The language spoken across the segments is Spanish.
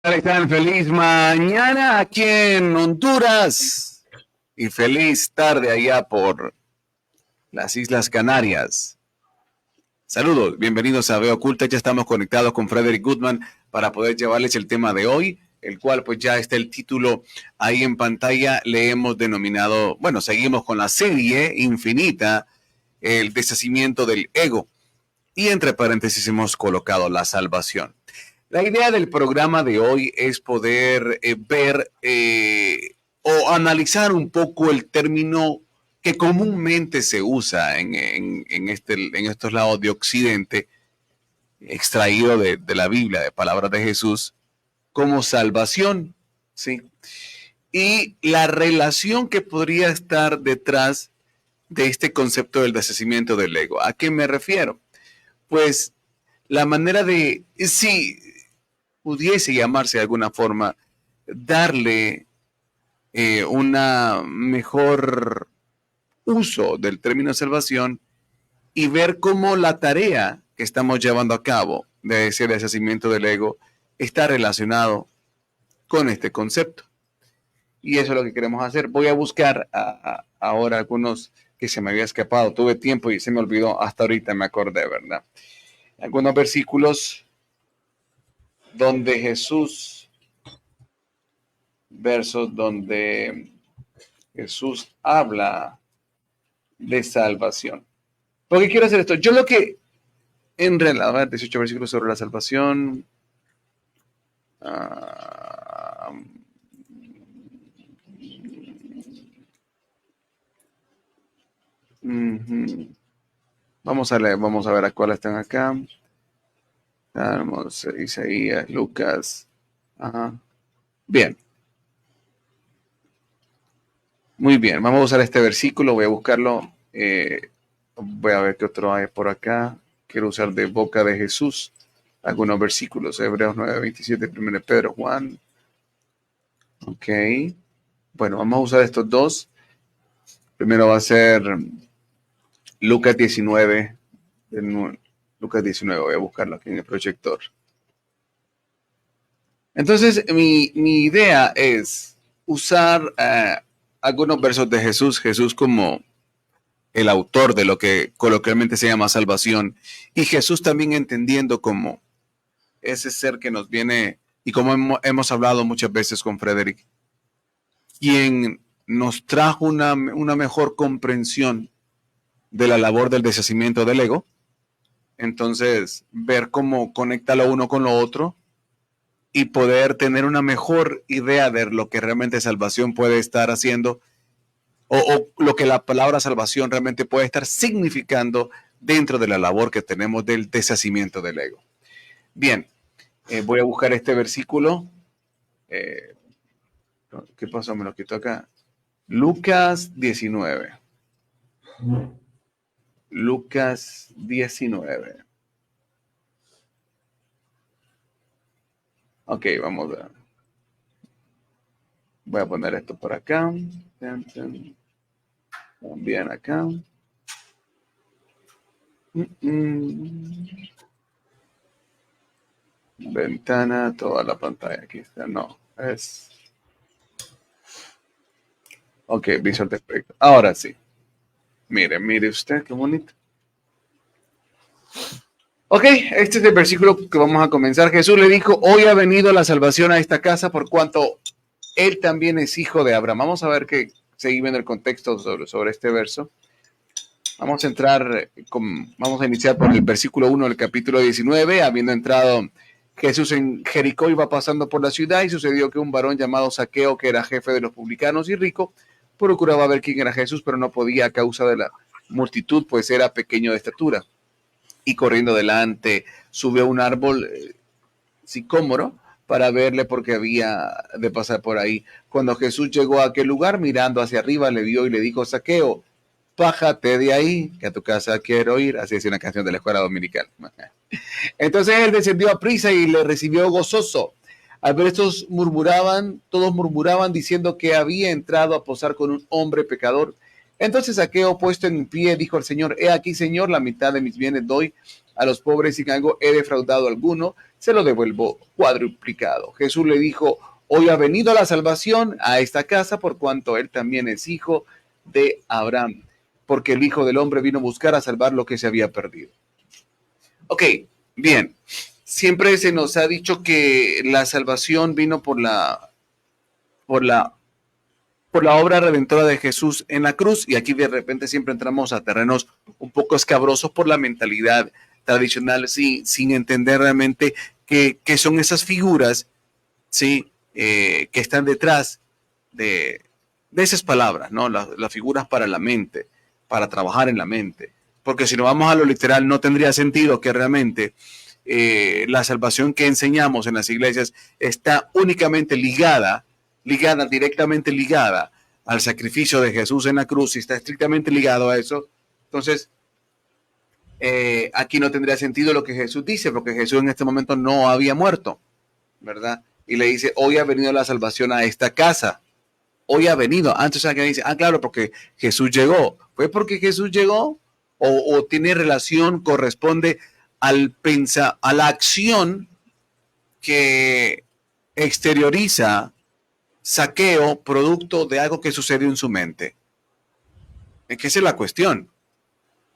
Están feliz mañana aquí en Honduras y feliz tarde allá por las Islas Canarias. Saludos, bienvenidos a Veo Oculta. Ya estamos conectados con Frederick Goodman para poder llevarles el tema de hoy, el cual pues ya está el título ahí en pantalla. Le hemos denominado, bueno, seguimos con la serie infinita, el deshacimiento del ego. Y entre paréntesis hemos colocado la salvación. La idea del programa de hoy es poder ver o analizar un poco el término que comúnmente se usa en estos lados de Occidente, extraído de la Biblia, de palabras de Jesús, como salvación, ¿sí? Y la relación que podría estar detrás de este concepto del deshacimiento del ego. ¿A qué me refiero? Pues la manera de, si pudiese llamarse de alguna forma, darle una mejor uso del término salvación y ver cómo la tarea que estamos llevando a cabo de ese deshacimiento del ego está relacionado con este concepto. Y eso es lo que queremos hacer. Voy a buscar ahora algunos que se me había escapado. Tuve tiempo y se me olvidó. Hasta ahorita me acordé, ¿verdad? Algunos versículos donde Jesús, versos donde Jesús habla de salvación. ¿Por qué quiero hacer esto? Yo lo que en realidad, a ver, 18 versículos sobre la salvación. Vamos a leer, vamos a ver a cuáles están acá. Salmos, Isaías, Lucas. Ajá. Bien. Muy bien, vamos a usar este versículo, voy a buscarlo. Voy a ver qué otro hay por acá. Quiero usar de boca de Jesús algunos versículos. Hebreos 9, 27, 1 Pedro, Juan. Ok. Bueno, vamos a usar estos dos. Primero va a ser Lucas 19. Lucas 19, voy a buscarlo aquí en el proyector. Entonces, mi idea es usar algunos versos de Jesús, Jesús como el autor de lo que coloquialmente se llama salvación, y Jesús también entendiendo como ese ser que nos viene, y como hemos hablado muchas veces con Frederick, quien nos trajo una mejor comprensión de la labor del deshacimiento del ego. Entonces, ver cómo conecta lo uno con lo otro y poder tener una mejor idea de lo que realmente salvación puede estar haciendo o lo que la palabra salvación realmente puede estar significando dentro de la labor que tenemos del deshacimiento del ego. Bien, voy a buscar este versículo. ¿Qué pasó? Me lo quito acá. Lucas 19. Lucas 19. Ok, vamos a... Voy a poner esto por acá. También acá. Ventana, toda la pantalla. Aquí está. No, es... Ok, Visual Effect. Ahora sí. Mire usted, qué bonito. Ok, este es el versículo que vamos a comenzar. Jesús le dijo, hoy ha venido la salvación a esta casa por cuanto él también es hijo de Abraham. Vamos a ver que seguimos en el contexto sobre este verso. Vamos a iniciar por el versículo 1 del capítulo 19. Habiendo entrado Jesús en Jericó, iba pasando por la ciudad y sucedió que un varón llamado Zaqueo, que era jefe de los publicanos y rico, procuraba ver quién era Jesús, pero no podía a causa de la multitud, pues era pequeño de estatura. Y corriendo delante, subió a un árbol sicómoro para verle porque había de pasar por ahí. Cuando Jesús llegó a aquel lugar, mirando hacia arriba, le vio y le dijo, Zaqueo, bájate de ahí, que a tu casa quiero ir. Así es una canción de la escuela dominical. Entonces él descendió a prisa y le recibió gozoso. Al ver estos todos murmuraban diciendo que había entrado a posar con un hombre pecador. Entonces Zaqueo, puesto en pie, dijo al Señor, he aquí, Señor, la mitad de mis bienes doy a los pobres si en algo he defraudado a alguno, se lo devuelvo cuadruplicado. Jesús le dijo, hoy ha venido la salvación a esta casa por cuanto él también es hijo de Abraham, porque el Hijo del Hombre vino a buscar a salvar lo que se había perdido. Ok, bien. Siempre se nos ha dicho que la salvación vino por la obra redentora de Jesús en la cruz, y aquí de repente siempre entramos a terrenos un poco escabrosos por la mentalidad tradicional, sin entender realmente qué son esas figuras, ¿sí? Que están detrás de esas palabras, ¿no? Las figuras para la mente, para trabajar en la mente. Porque si nos vamos a lo literal, no tendría sentido que realmente la salvación que enseñamos en las iglesias está únicamente directamente ligada al sacrificio de Jesús en la cruz, y está estrictamente ligado a eso. Entonces, aquí no tendría sentido lo que Jesús dice, porque Jesús en este momento no había muerto, ¿verdad? Y le dice, hoy ha venido la salvación a esta casa. Hoy ha venido. Antes alguien dice, claro, porque Jesús llegó. ¿Fue porque Jesús llegó? ¿O tiene relación, corresponde a la acción que exterioriza Zaqueo producto de algo que sucedió en su mente? Es que esa es la cuestión.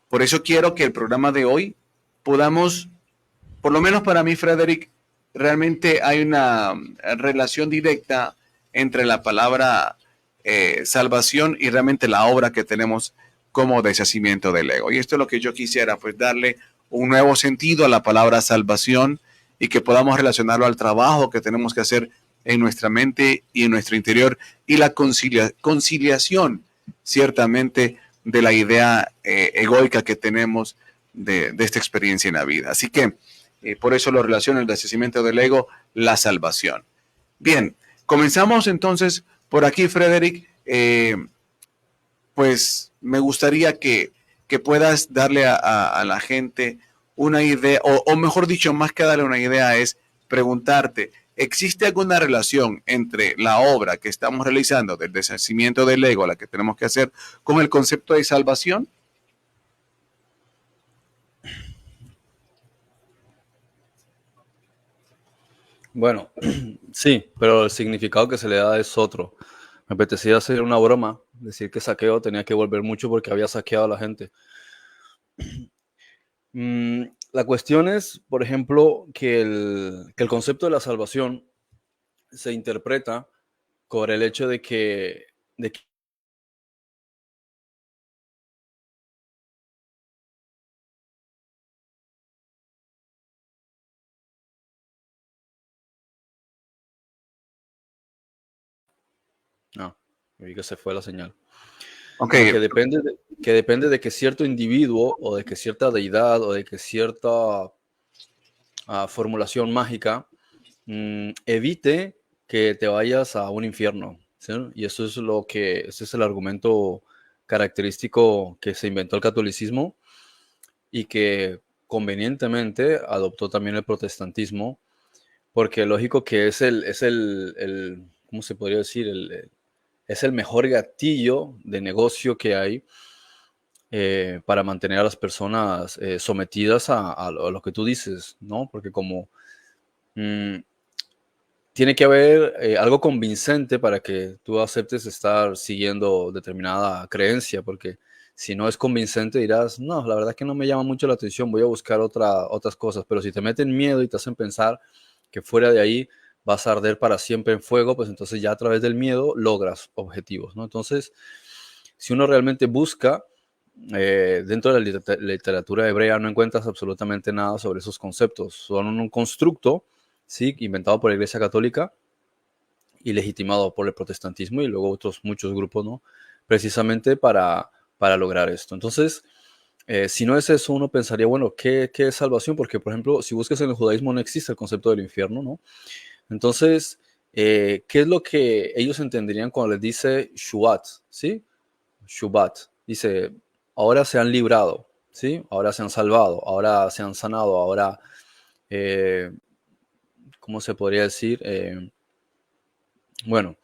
Por eso quiero que el programa de hoy podamos, por lo menos para mí, Frederick, realmente hay una relación directa entre la palabra salvación y realmente la obra que tenemos como deshacimiento del ego. Y esto es lo que yo quisiera, pues darle un nuevo sentido a la palabra salvación y que podamos relacionarlo al trabajo que tenemos que hacer en nuestra mente y en nuestro interior, y la conciliación, ciertamente, de la idea egoica que tenemos de esta experiencia en la vida. Así que por eso lo relaciono el deshacimiento del ego, la salvación. Bien, comenzamos entonces por aquí, Frederick. Pues me gustaría que puedas darle a la gente una idea, o mejor dicho, más que darle una idea, es preguntarte, ¿existe alguna relación entre la obra que estamos realizando del deshacimiento del ego, la que tenemos que hacer, con el concepto de salvación? Bueno, sí, pero el significado que se le da es otro. Me apetecía hacer una broma, decir que Saqueo tenía que volver mucho porque había saqueado a la gente. La cuestión es, por ejemplo, que el concepto de la salvación se interpreta por el hecho de que no, vi que se fue la señal. Okay. Que depende de que cierto individuo o de que cierta deidad o de que cierta formulación mágica evite que te vayas a un infierno, ¿sí? Y eso es ese es el argumento característico que se inventó el catolicismo y que convenientemente adoptó también el protestantismo, porque lógico que es ¿cómo se podría decir? Es el mejor gatillo de negocio que hay para mantener a las personas sometidas a lo que tú dices, ¿no? Porque como tiene que haber algo convincente para que tú aceptes estar siguiendo determinada creencia, porque si no es convincente dirás, no, la verdad es que no me llama mucho la atención, voy a buscar otras cosas, pero si te meten miedo y te hacen pensar que fuera de ahí vas a arder para siempre en fuego, pues entonces ya a través del miedo logras objetivos, ¿no? Entonces, si uno realmente busca, dentro de la literatura hebrea no encuentras absolutamente nada sobre esos conceptos, son un constructo, ¿sí? Inventado por la Iglesia Católica y legitimado por el protestantismo y luego muchos grupos, ¿no? Precisamente para lograr esto. Entonces, si no es eso, uno pensaría, bueno, ¿qué es salvación? Porque, por ejemplo, si buscas en el judaísmo no existe el concepto del infierno, ¿no? Entonces, ¿qué es lo que ellos entenderían cuando les dice Shubat? ¿Sí? Shubat. Dice, ahora se han librado, ¿sí? Ahora se han salvado, ahora se han sanado, ahora, ¿cómo se podría decir? Bueno,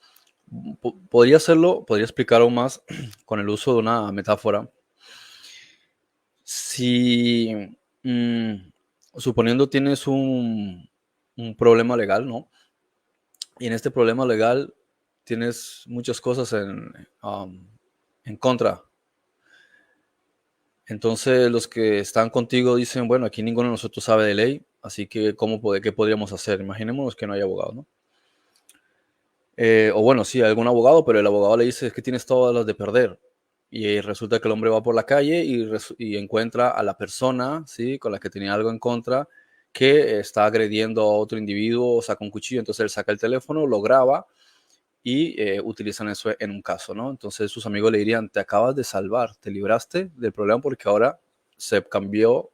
podría hacerlo, podría explicar aún más con el uso de una metáfora. Si mm, suponiendo tienes un problema legal, ¿no? Y en este problema legal tienes muchas cosas en contra. Entonces los que están contigo dicen, bueno, aquí ninguno de nosotros sabe de ley, así que ¿qué podríamos hacer? Imaginémonos que no hay abogado, ¿no? O bueno, sí, hay algún abogado, pero el abogado le dice es que tienes todas las de perder. Y resulta que el hombre va por la calle y encuentra a la persona, ¿sí? Con la que tenía algo en contra, que está agrediendo a otro individuo, saca un cuchillo, entonces él saca el teléfono, lo graba y utilizan eso en un caso, ¿no? Entonces sus amigos le dirían, te acabas de salvar, te libraste del problema porque ahora se cambiaron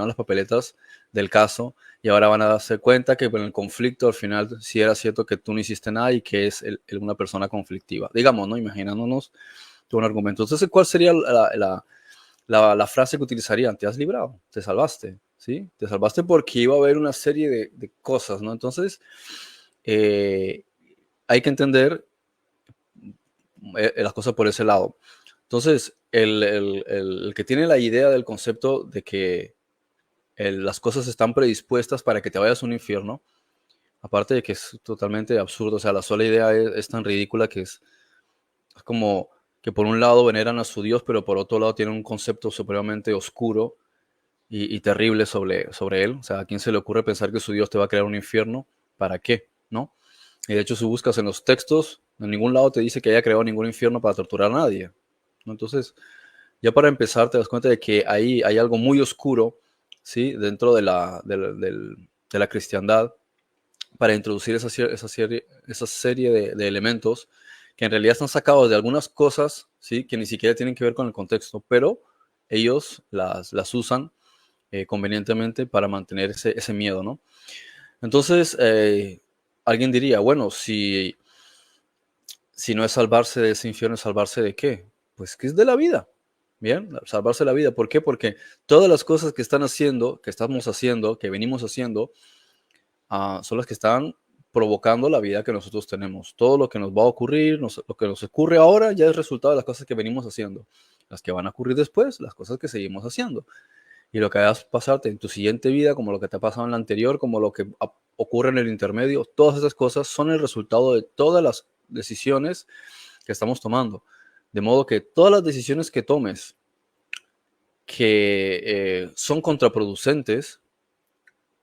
las papeletas del caso y ahora van a darse cuenta que en el conflicto al final sí era cierto que tú no hiciste nada y que es una persona conflictiva. Digamos, ¿no? Imaginándonos un argumento. Entonces, ¿cuál sería la frase que utilizarían? Te has librado, te salvaste, ¿sí? Te salvaste porque iba a haber una serie de cosas, ¿no? Entonces, eh, hay que entender las cosas por ese lado. Entonces, el que tiene la idea del concepto de que las cosas están predispuestas para que te vayas a un infierno, aparte de que es totalmente absurdo, o sea, la sola idea es tan ridícula que es como que por un lado veneran a su Dios, pero por otro lado tienen un concepto supremamente oscuro y terrible sobre él. O sea, ¿a quién se le ocurre pensar que su Dios te va a crear un infierno? ¿Para qué? ¿No? Y de hecho, si buscas en los textos, en ningún lado te dice que haya creado ningún infierno para torturar a nadie, ¿no? Entonces, ya para empezar, te das cuenta de que ahí hay algo muy oscuro, ¿sí? Dentro de la cristiandad, para introducir esa serie de elementos que en realidad están sacados de algunas cosas, ¿sí? Que ni siquiera tienen que ver con el contexto, pero ellos las usan convenientemente para mantener ese miedo, ¿no? Entonces, alguien diría, bueno, si no es salvarse de ese infierno, ¿es salvarse de qué? Pues que es de la vida. Bien, salvarse la vida. ¿Por qué? Porque todas las cosas que están haciendo, que estamos haciendo, que venimos haciendo, son las que están provocando la vida que nosotros tenemos. Todo lo que nos va a ocurrir, lo que nos ocurre ahora, ya es resultado de las cosas que venimos haciendo. Las que van a ocurrir después, las cosas que seguimos haciendo. Y lo que hagas pasarte en tu siguiente vida, como lo que te ha pasado en la anterior, como lo que ocurre en el intermedio, todas esas cosas son el resultado de todas las decisiones que estamos tomando. De modo que todas las decisiones que tomes que son contraproducentes,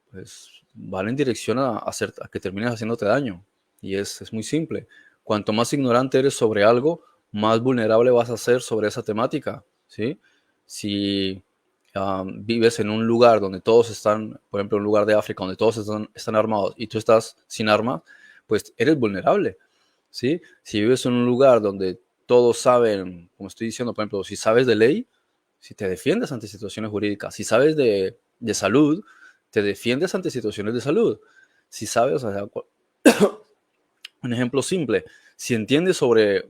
pues van en dirección a que termines haciéndote daño. Y es muy simple. Cuanto más ignorante eres sobre algo, más vulnerable vas a ser sobre esa temática, ¿sí? Si vives en un lugar donde todos están, por ejemplo, un lugar de África donde todos están armados y tú estás sin arma, pues eres vulnerable, ¿sí? Si vives en un lugar donde todos saben, como estoy diciendo, por ejemplo, si sabes de ley, si te defiendes ante situaciones jurídicas, si sabes de salud, te defiendes ante situaciones de salud. Si sabes, o sea, un ejemplo simple, si entiendes sobre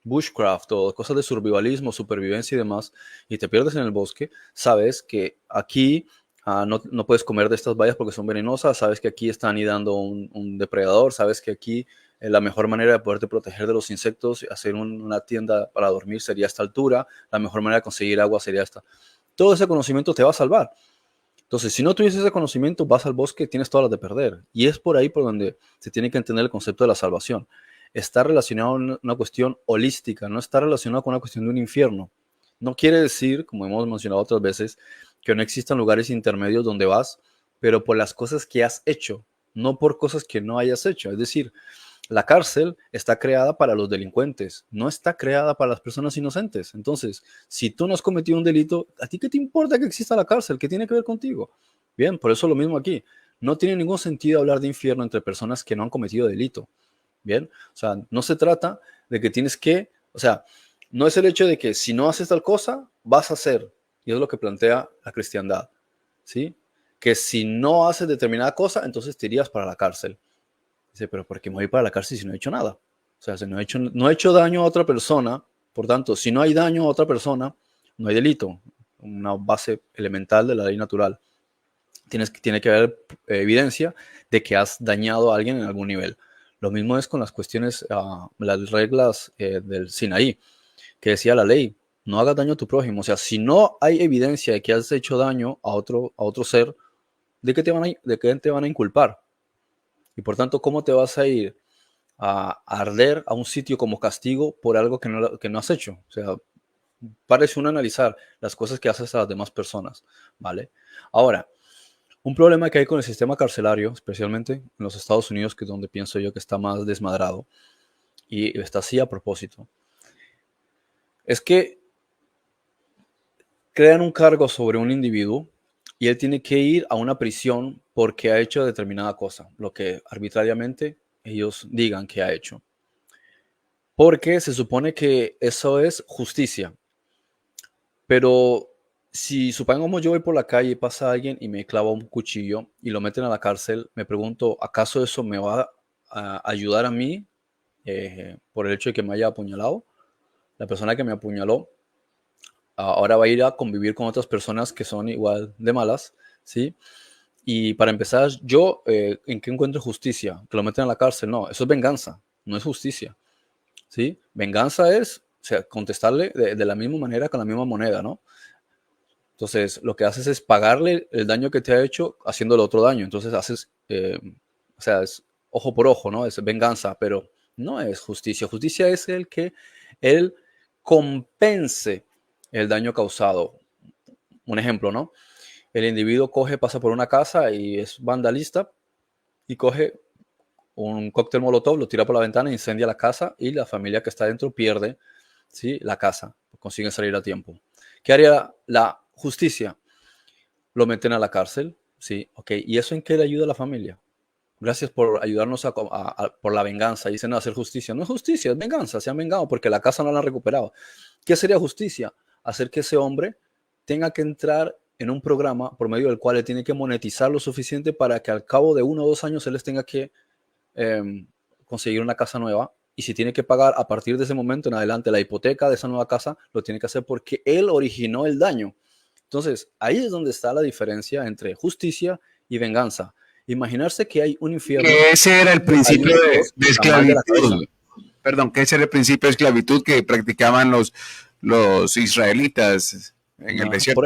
bushcraft o cosas de survivalismo, supervivencia y demás, y te pierdes en el bosque, sabes que aquí no puedes comer de estas bayas porque son venenosas, sabes que aquí está anidando un depredador, sabes que aquí la mejor manera de poderte proteger de los insectos, hacer una tienda para dormir sería a esta altura, la mejor manera de conseguir agua sería esta. Todo ese conocimiento te va a salvar. Entonces, si no tuvieses ese conocimiento, vas al bosque, tienes todas las de perder. Y es por ahí por donde se tiene que entender el concepto de la salvación. Está relacionado a una cuestión holística, no está relacionado con una cuestión de un infierno. No quiere decir, como hemos mencionado otras veces, que no existan lugares intermedios donde vas, pero por las cosas que has hecho, no por cosas que no hayas hecho. Es decir, la cárcel está creada para los delincuentes, no está creada para las personas inocentes. Entonces, si tú no has cometido un delito, ¿a ti qué te importa que exista la cárcel? ¿Qué tiene que ver contigo? Bien, por eso lo mismo aquí. No tiene ningún sentido hablar de infierno entre personas que no han cometido delito. Bien, o sea, no se trata de que tienes que, o sea, no es el hecho de que si no haces tal cosa, vas a hacer, y es lo que plantea la cristiandad, ¿sí? Que si no haces determinada cosa, entonces te irías para la cárcel. Dice, pero ¿por qué me voy para la cárcel si no he hecho nada? O sea, si no he hecho daño a otra persona, por tanto, si no hay daño a otra persona, no hay delito. Una base elemental de la ley natural. Tiene que haber evidencia de que has dañado a alguien en algún nivel. Lo mismo es con las cuestiones, las reglas del Sinaí, que decía la ley. no hagas daño a tu prójimo. O sea, si no hay evidencia de que has hecho daño a otro ser, ¿de qué te van a inculpar? Y por tanto, ¿cómo te vas a ir a arder a un sitio como castigo por algo que no has hecho? O sea, parece uno analizar las cosas que haces a las demás personas, ¿vale? Ahora, un problema que hay con el sistema carcelario, especialmente en los Estados Unidos, que es donde pienso yo que está más desmadrado, y está así a propósito, es que crean un cargo sobre un individuo y él tiene que ir a una prisión porque ha hecho determinada cosa, lo que arbitrariamente ellos digan que ha hecho. Porque se supone que eso es justicia. Pero si supongamos yo voy por la calle y pasa alguien y me clava un cuchillo y lo meten a la cárcel, me pregunto, ¿acaso eso me va a ayudar a mí por el hecho de que me haya apuñalado? La persona que me apuñaló ahora va a ir a convivir con otras personas que son igual de malas, ¿sí? Y para empezar, yo, ¿en qué encuentro justicia? Que lo meten a la cárcel. No, eso es venganza, no es justicia, ¿sí? Venganza es, o sea, contestarle de la misma manera con la misma moneda, ¿no? Entonces, lo que haces es pagarle el daño que te ha hecho haciéndole otro daño. Entonces, haces, o sea, es ojo por ojo, ¿no? Es venganza, pero no es justicia. Justicia es el que él compense el daño causado. Un ejemplo, ¿no? El individuo coge, pasa por una casa y es vandalista y coge un cóctel molotov, lo tira por la ventana, incendia la casa y la familia que está dentro pierde, ¿sí?, la casa, consiguen salir a tiempo. ¿Qué haría la justicia? Lo meten a la cárcel, ¿sí? Ok, ¿y eso en qué le ayuda a la familia? Gracias por ayudarnos por la venganza. Dicen, no, hacer justicia. No es justicia, es venganza. Se han vengado porque la casa no la han recuperado. ¿Qué sería justicia? Hacer que ese hombre tenga que entrar en un programa por medio del cual él tiene que monetizar lo suficiente para que al cabo de 1 o 2 años él les tenga que eh, conseguir una casa nueva. Y si tiene que pagar a partir de ese momento en adelante la hipoteca de esa nueva casa, lo tiene que hacer porque él originó el daño. Entonces, ahí es donde está la diferencia entre justicia y venganza. Imaginarse que hay un infierno Que ese era el y hay principio un Dios de que está mal de la cabeza. esclavitud. Perdón, que ese era el principio de esclavitud que practicaban los israelitas en el Ajá. desierto,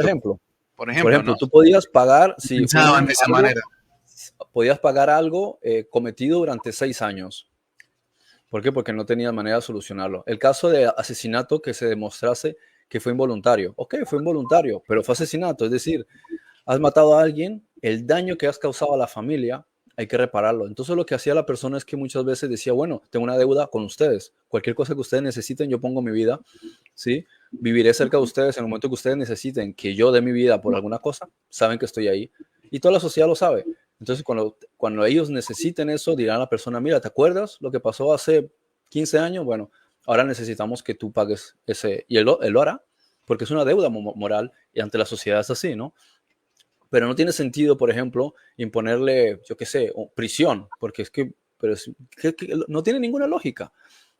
por ejemplo, ¿no? Tú podías pagar si Pensaban de esa algo, manera. podías pagar algo cometido durante 6 años. ¿Por qué? Porque no tenías manera de solucionarlo. El caso de asesinato que se demostrase que fue involuntario. Ok, fue involuntario, pero fue asesinato. Es decir, has matado a alguien, el daño que has causado a la familia hay que repararlo. Entonces lo que hacía la persona es que muchas veces decía, bueno, tengo una deuda con ustedes. Cualquier cosa que ustedes necesiten, yo pongo mi vida, ¿sí? Viviré cerca de ustedes en el momento que ustedes necesiten que yo dé mi vida por alguna cosa, saben que estoy ahí. Y toda la sociedad lo sabe. Entonces cuando ellos necesiten eso, dirán a la persona, mira, ¿te acuerdas lo que pasó hace 15 años? Bueno, ahora necesitamos que tú pagues ese. Y él lo hará, porque es una deuda moral y ante la sociedad es así, ¿no? Pero no tiene sentido, por ejemplo, imponerle, yo qué sé, prisión, porque es que, que no tiene ninguna lógica,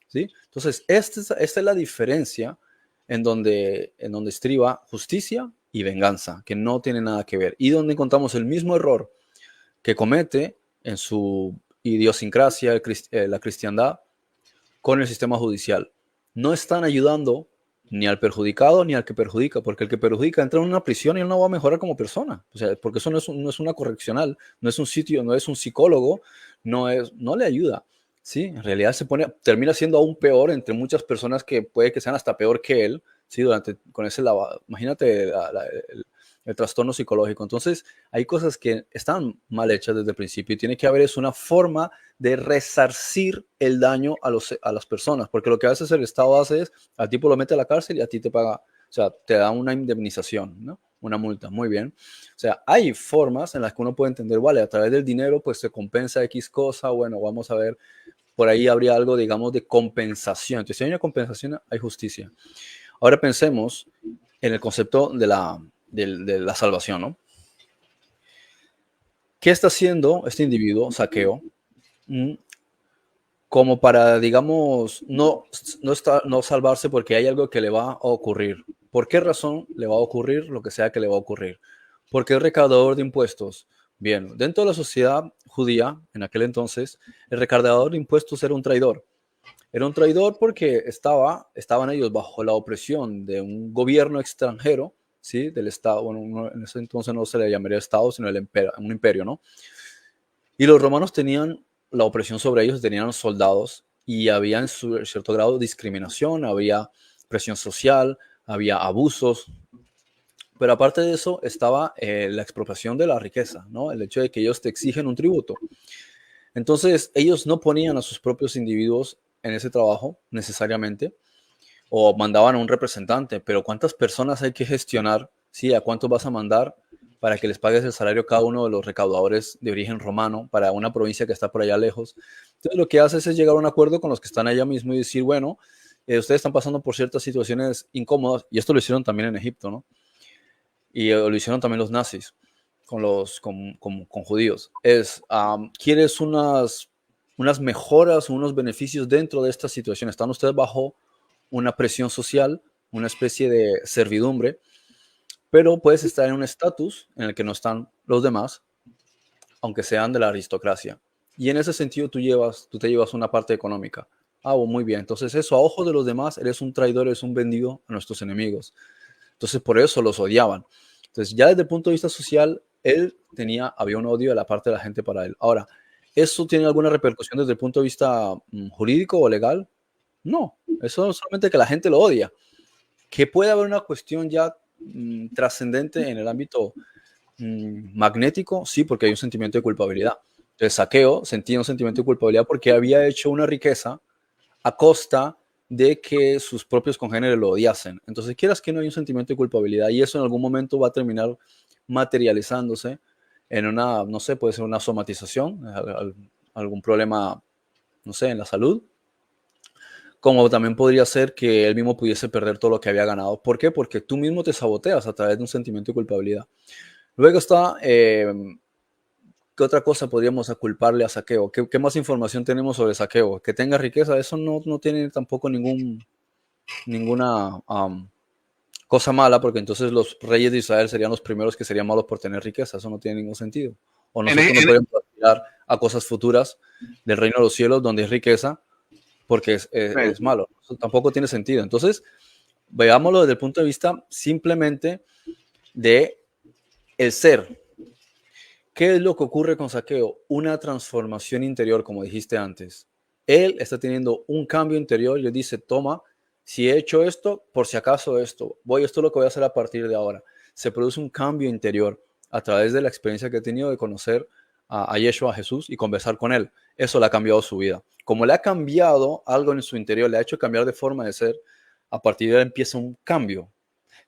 ¿sí? Entonces, esta es la diferencia en donde estriba justicia y venganza, que no tiene nada que ver, y donde encontramos el mismo error que comete en su idiosincrasia la cristiandad con el sistema judicial. No están ayudando ni al perjudicado ni al que perjudica, porque el que perjudica entra en una prisión y él no va a mejorar como persona. O sea, porque eso no es una correccional, no es un sitio, no es un psicólogo, no le ayuda. ¿Sí? En realidad termina siendo aún peor entre muchas personas que puede que sean hasta peor que él, ¿sí? Con ese lavado. Imagínate el trastorno psicológico. Entonces, hay cosas que están mal hechas desde el principio y tiene que haber una forma de resarcir el daño a las personas, porque lo que a veces el Estado hace es, al tipo lo mete a la cárcel y a ti te paga, o sea, te da una indemnización, ¿no? Una multa, muy bien. O sea, hay formas en las que uno puede entender, vale, a través del dinero pues se compensa X cosa, bueno, vamos a ver, por ahí habría algo, digamos, de compensación. Entonces, si hay una compensación, hay justicia. Ahora pensemos en el concepto de la salvación, ¿no? ¿Qué está haciendo este individuo, Saqueo, como para, digamos, no salvarse porque hay algo que le va a ocurrir? ¿Por qué razón le va a ocurrir lo que sea que le va a ocurrir? Porque es recaudador de impuestos. Bien, dentro de la sociedad judía, en aquel entonces, el recaudador de impuestos era un traidor. Era un traidor porque estaban ellos bajo la opresión de un gobierno extranjero, ¿sí? Del Estado. Bueno, en ese entonces no se le llamaría Estado, sino un imperio, ¿no? Y los romanos tenían la opresión sobre ellos, tenían soldados y había en cierto grado discriminación, había presión social, había abusos. Pero aparte de eso estaba la expropiación de la riqueza, ¿no? El hecho de que ellos te exigen un tributo. Entonces, ellos no ponían a sus propios individuos en ese trabajo necesariamente, o mandaban a un representante, pero ¿cuántas personas hay que gestionar? ¿Sí? ¿A cuántos vas a mandar para que les pagues el salario a cada uno de los recaudadores de origen romano para una provincia que está por allá lejos? Entonces, lo que haces es llegar a un acuerdo con los que están allá mismo y decir, bueno, ustedes están pasando por ciertas situaciones incómodas, y esto lo hicieron también en Egipto, ¿no? Y lo hicieron también los nazis con judíos. ¿Quieres unas mejoras o unos beneficios dentro de esta situación? ¿Están ustedes bajo una presión social, una especie de servidumbre? Pero puedes estar en un estatus en el que no están los demás, aunque sean de la aristocracia. Y en ese sentido tú te llevas una parte económica. Muy bien. Entonces eso, a ojos de los demás, eres un traidor, eres un vendido a nuestros enemigos. Entonces por eso los odiaban. Entonces ya desde el punto de vista social, había un odio de la parte de la gente para él. Ahora, ¿eso tiene alguna repercusión desde el punto de vista jurídico o legal? No, eso es solamente que la gente lo odia. Que puede haber una cuestión ya trascendente en el ámbito magnético, sí, porque hay un sentimiento de culpabilidad. Entonces Saqueo sentía un sentimiento de culpabilidad porque había hecho una riqueza a costa de que sus propios congéneres lo odiasen. Entonces, quieras que no, hay un sentimiento de culpabilidad y eso en algún momento va a terminar materializándose en una, no sé, puede ser una somatización, algún problema, no sé, en la salud, como también podría ser que él mismo pudiese perder todo lo que había ganado. ¿Por qué? Porque tú mismo te saboteas a través de un sentimiento de culpabilidad. Luego está, ¿qué otra cosa podríamos culparle a Saqueo? ¿Qué más información tenemos sobre Saqueo? Que tenga riqueza, eso no tiene tampoco ninguna cosa mala, porque entonces los reyes de Israel serían los primeros que serían malos por tener riqueza. Eso no tiene ningún sentido. O nosotros no podemos aspirar a cosas futuras del reino de los cielos donde es riqueza, porque es malo. Eso tampoco tiene sentido. Entonces, veámoslo desde el punto de vista simplemente de el ser. ¿Qué es lo que ocurre con Saqueo? Una transformación interior, como dijiste antes. Él está teniendo un cambio interior y le dice, toma, si he hecho esto, por si acaso esto es lo que voy a hacer a partir de ahora. Se produce un cambio interior a través de la experiencia que he tenido de conocer a Yeshua, a Jesús, y conversar con él. Eso le ha cambiado su vida. Como le ha cambiado algo en su interior, le ha hecho cambiar de forma de ser, a partir de ahora empieza un cambio.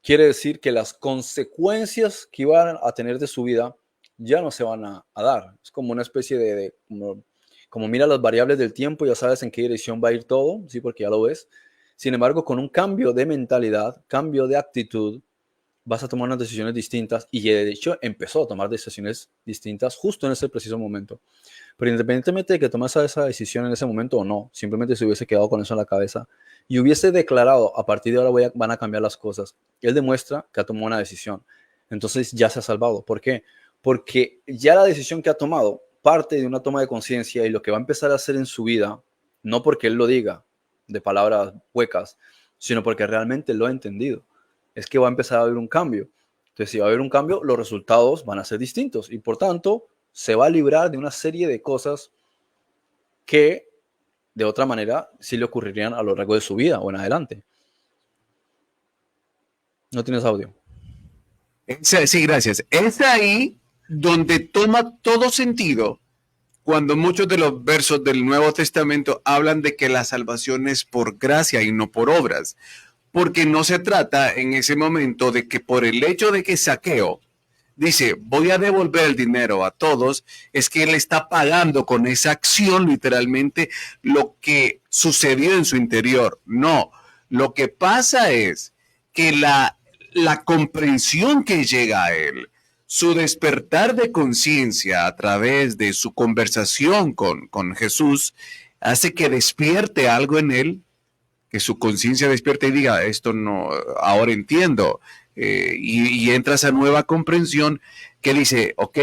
Quiere decir que las consecuencias que iban a tener de su vida ya no se van a dar. Es como una especie como mira las variables del tiempo, ya sabes en qué dirección va a ir todo, sí, porque ya lo ves. Sin embargo, con un cambio de mentalidad, cambio de actitud, vas a tomar unas decisiones distintas, y de hecho empezó a tomar decisiones distintas justo en ese preciso momento. Pero independientemente de que tomase esa decisión en ese momento o no, simplemente se hubiese quedado con eso en la cabeza y hubiese declarado, a partir de ahora van a cambiar las cosas, él demuestra que ha tomado una decisión. Entonces ya se ha salvado. ¿Por qué? Porque ya la decisión que ha tomado parte de una toma de conciencia, y lo que va a empezar a hacer en su vida, no porque él lo diga de palabras huecas, sino porque realmente lo ha entendido, es que va a empezar a haber un cambio. Entonces, si va a haber un cambio, los resultados van a ser distintos y por tanto se va a librar de una serie de cosas que de otra manera sí le ocurrirían a lo largo de su vida o en adelante. ¿No tienes audio? Sí, gracias. Es ahí donde toma todo sentido cuando muchos de los versos del Nuevo Testamento hablan de que la salvación es por gracia y no por obras. Porque no se trata en ese momento de que por el hecho de que Saqueo dice, voy a devolver el dinero a todos, es que él está pagando con esa acción literalmente lo que sucedió en su interior. No, lo que pasa es que la comprensión que llega a él, su despertar de conciencia a través de su conversación con Jesús, hace que despierte algo en él, que su conciencia despierte y diga, esto no, ahora entiendo. Y entra esa nueva comprensión que dice, ok,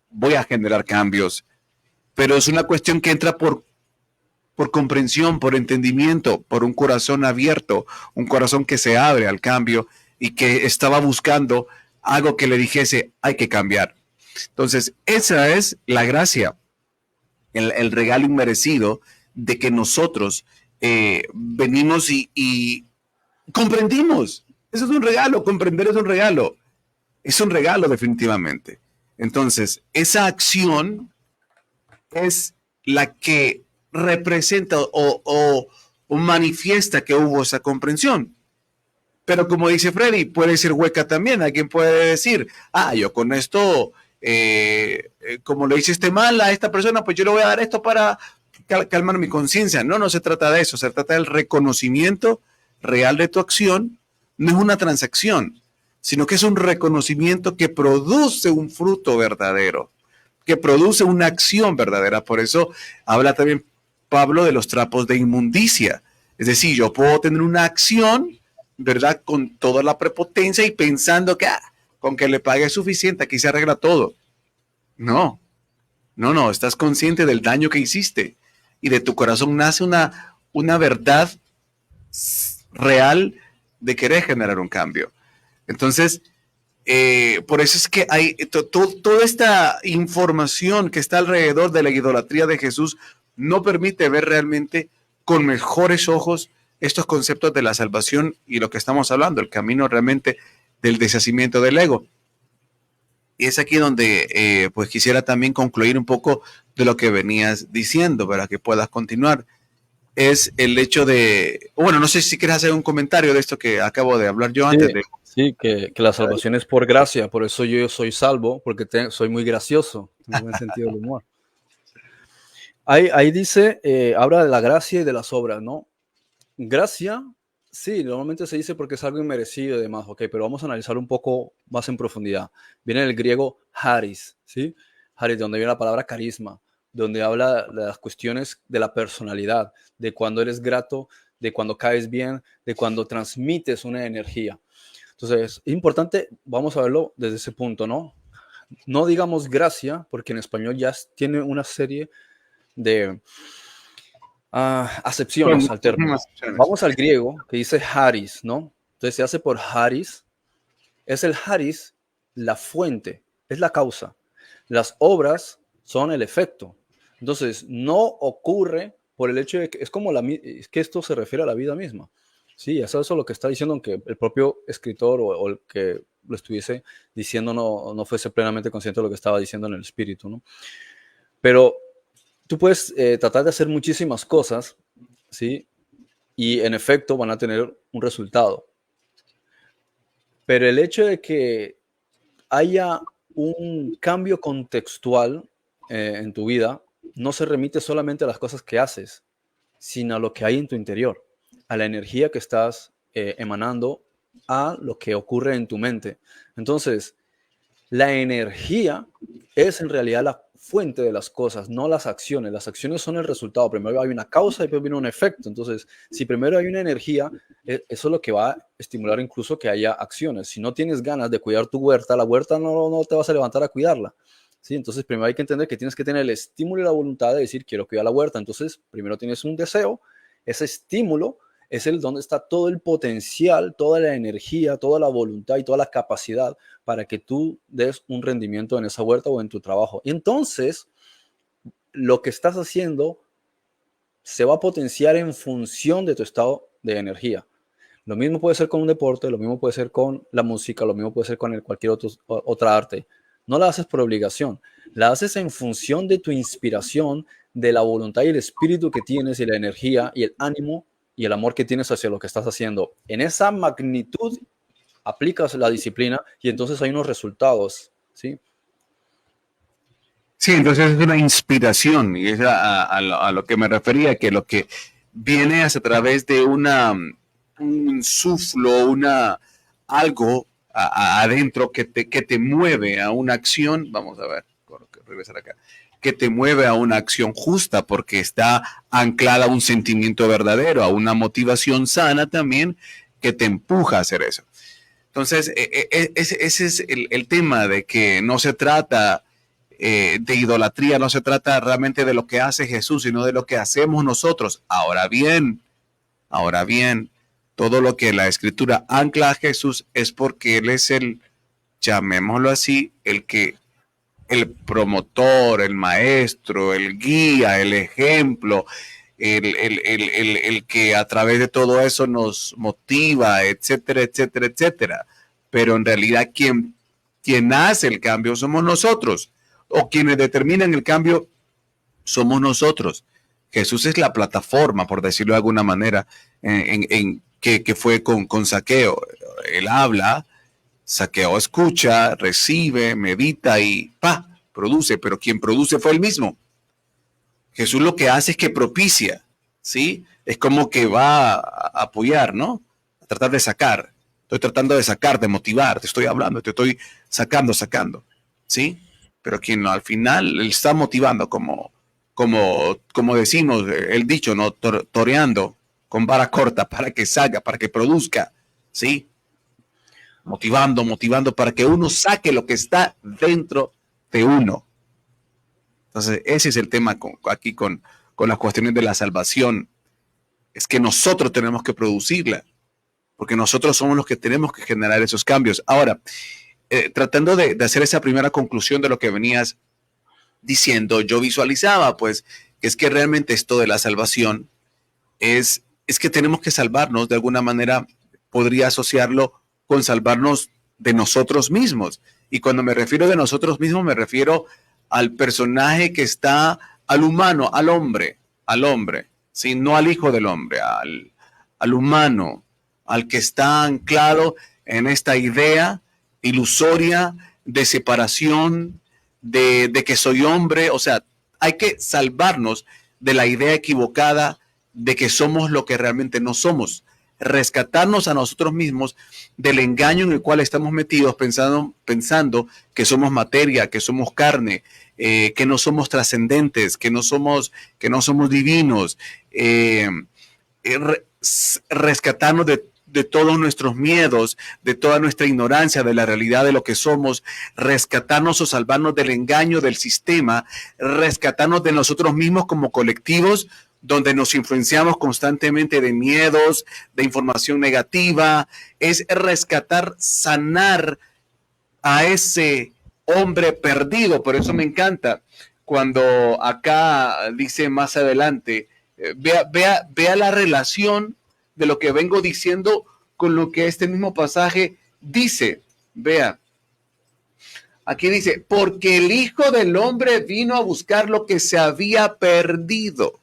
voy a generar cambios, pero es una cuestión que entra por por comprensión, por entendimiento, por un corazón abierto, un corazón que se abre al cambio y que estaba buscando algo que le dijese, hay que cambiar. Entonces, esa es la gracia, el regalo inmerecido de que nosotros venimos y comprendimos. Eso es un regalo, comprender es un regalo. Es un regalo definitivamente. Entonces, esa acción es la que representa o manifiesta que hubo esa comprensión. Pero como dice Freddy, puede ser hueca también. Alguien puede decir, yo con esto, como le hiciste mal a esta persona, pues yo le voy a dar esto para calmar mi conciencia. No, no se trata de eso. Se trata del reconocimiento real de tu acción. No es una transacción, sino que es un reconocimiento que produce un fruto verdadero, que produce una acción verdadera. Por eso habla también Pablo de los trapos de inmundicia. Es decir, yo puedo tener una acción, ¿verdad?, con toda la prepotencia y pensando que con que le pague es suficiente, aquí se arregla todo. No, estás consciente del daño que hiciste y de tu corazón nace una verdad real de querer generar un cambio. Entonces, por eso es que hay toda esta información que está alrededor de la idolatría de Jesús no permite ver realmente con mejores ojos estos conceptos de la salvación y lo que estamos hablando, el camino realmente del deshacimiento del ego. Y es aquí donde pues quisiera también concluir un poco de lo que venías diciendo para que puedas continuar. Es el hecho de, bueno, no sé si quieres hacer un comentario de esto que acabo de hablar yo antes de... Sí, que la salvación es por gracia, por eso yo soy salvo, porque soy muy gracioso, en buen sentido del humor. Ahí dice, habla de la gracia y de las obras, ¿no? Gracia, sí, normalmente se dice porque es algo inmerecido y demás, ok, pero vamos a analizar un poco más en profundidad. Viene del griego charis, ¿sí? Charis, de donde viene la palabra carisma, donde habla de las cuestiones de la personalidad, de cuando eres grato, de cuando caes bien, de cuando transmites una energía. Entonces, es importante, vamos a verlo desde ese punto, ¿no? No digamos gracia, porque en español ya tiene una serie de acepciones al término. Vamos al griego, que dice charis, ¿no? Entonces se hace por charis. Es el charis la fuente, es la causa. Las obras son el efecto. Entonces, no ocurre por el hecho de que es como es que esto se refiere a la vida misma. Sí, eso es lo que está diciendo, aunque el propio escritor o el que lo estuviese diciendo no fuese plenamente consciente de lo que estaba diciendo en el espíritu, ¿no? Pero tú puedes tratar de hacer muchísimas cosas, ¿sí? Y en efecto van a tener un resultado. Pero el hecho de que haya un cambio contextual en tu vida no se remite solamente a las cosas que haces, sino a lo que hay en tu interior, a la energía que estás emanando, a lo que ocurre en tu mente. Entonces, la energía es en realidad la fuente de las cosas, no las acciones. Las acciones son el resultado. Primero hay una causa y después viene un efecto. Entonces, si primero hay una energía, eso es lo que va a estimular incluso que haya acciones. Si no tienes ganas de cuidar tu huerta, la huerta no te vas a levantar a cuidarla. ¿Sí? Entonces, primero hay que entender que tienes que tener el estímulo y la voluntad de decir, quiero cuidar la huerta. Entonces, primero tienes un deseo, ese estímulo es el donde está todo el potencial, toda la energía, toda la voluntad y toda la capacidad para que tú des un rendimiento en esa huerta o en tu trabajo. Y entonces, lo que estás haciendo se va a potenciar en función de tu estado de energía. Lo mismo puede ser con un deporte, lo mismo puede ser con la música, lo mismo puede ser con cualquier otra arte. No la haces por obligación, la haces en función de tu inspiración, de la voluntad y el espíritu que tienes y la energía y el ánimo y el amor que tienes hacia lo que estás haciendo. En esa magnitud aplicas la disciplina y entonces hay unos resultados, ¿sí? Sí, entonces es una inspiración y es a lo que me refería, que lo que viene es a través de un suflo, algo adentro que te mueve a una acción. Vamos a ver, regresar acá, que te mueve a una acción justa porque está anclada a un sentimiento verdadero, a una motivación sana también que te empuja a hacer eso. Entonces, ese es el tema de que no se trata de idolatría, no se trata realmente de lo que hace Jesús, sino de lo que hacemos nosotros. Ahora bien, todo lo que la Escritura ancla a Jesús es porque Él es el, llamémoslo así, el promotor, el maestro, el guía, el ejemplo, el que a través de todo eso nos motiva, etcétera, etcétera, etcétera. Pero en realidad quien hace el cambio somos nosotros, o quienes determinan el cambio somos nosotros. Jesús es la plataforma, por decirlo de alguna manera, que fue con Zaqueo. Él habla, Zaqueo escucha, recibe, medita y produce, pero quien produce fue él mismo. Jesús lo que hace es que propicia, ¿sí? Es como que va a apoyar, ¿no? A tratar de sacar. Estoy tratando de sacar, de motivar, te estoy hablando, te estoy sacando, ¿sí? Pero quien al final él está motivando, como decimos el dicho, ¿no? Toreando con vara corta para que salga, para que produzca, ¿sí? Motivando para que uno saque lo que está dentro de uno. Entonces, ese es el tema aquí con las cuestiones de la salvación. Es que nosotros tenemos que producirla, porque nosotros somos los que tenemos que generar esos cambios. Ahora, tratando de hacer esa primera conclusión de lo que venías diciendo, yo visualizaba, pues, que es que realmente esto de la salvación es que tenemos que salvarnos. De alguna manera, podría asociarlo con salvarnos de nosotros mismos. Y cuando me refiero de nosotros mismos, me refiero al personaje que está, al humano, al hombre, ¿sí? No al hijo del hombre, al humano, al que está anclado en esta idea ilusoria de separación, de que soy hombre. O sea, hay que salvarnos de la idea equivocada de que somos lo que realmente no somos. Rescatarnos a nosotros mismos del engaño en el cual estamos metidos pensando que somos materia, que somos carne, que no somos trascendentes, que no somos divinos. Rescatarnos de todos nuestros miedos, de toda nuestra ignorancia de la realidad de lo que somos, rescatarnos o salvarnos del engaño del sistema, rescatarnos de nosotros mismos como colectivos, donde nos influenciamos constantemente de miedos, de información negativa. Es rescatar, sanar a ese hombre perdido. Por eso me encanta cuando acá dice más adelante, vea la relación de lo que vengo diciendo con lo que este mismo pasaje dice. Vea, aquí dice, porque el Hijo del Hombre vino a buscar lo que se había perdido.